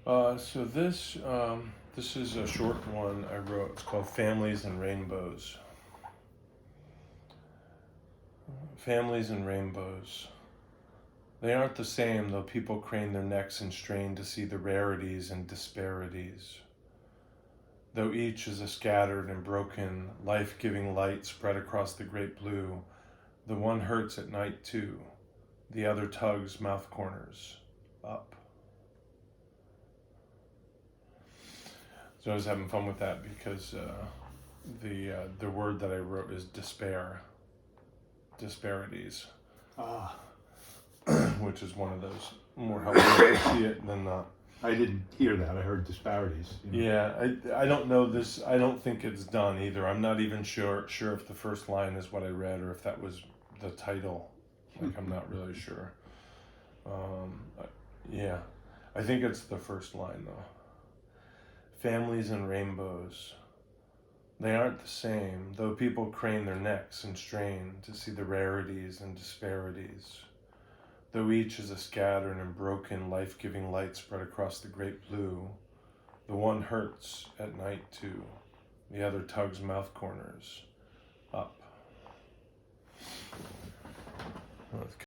So this is a short one I wrote. It's called Families and Rainbows. Families and rainbows. They aren't the same, though people crane their necks and strain to see the rarities and disparities. Though each is a scattered and broken, life-giving light spread across the great blue, the one hurts at night too, the other tugs mouth corners up. So I was having fun with that because the word that I wrote is despair, disparities, which is one of those more helpful to see it than not. I didn't hear that. I heard disparities. Yeah, I don't know this. I don't think it's done either. I'm not even sure if the first line is what I read or if that was the title. Like, I'm not really sure. Yeah, I think it's the first line though. Families and rainbows. They aren't the same, though people crane their necks and strain to see the rarities and disparities. Though each is a scattered and broken, life-giving light spread across the great blue, the one hurts at night too, the other tugs mouth corners up.